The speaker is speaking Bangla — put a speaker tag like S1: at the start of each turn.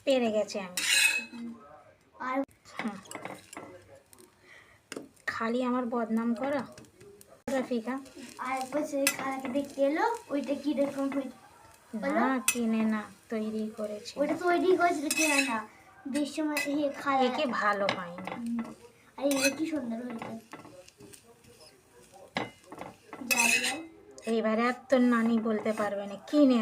S1: পেরে গেছে আমি আর খালি আমার বদনাম করা রাফিকা।
S2: আর পাশে খালাকে দেখতে এলো, ওইটা কি রকম হয়েছে?
S1: না কিনে না, তৈরি করেছে।
S2: ওটা তৈরি করেছিল কিনা না, বেশ সময় খালা
S1: একে ভালো পাইনি।
S2: আর এটা কি সুন্দর হয়েছে।
S1: এইবারে আর তোর নানি বলতে পারবে না কিনে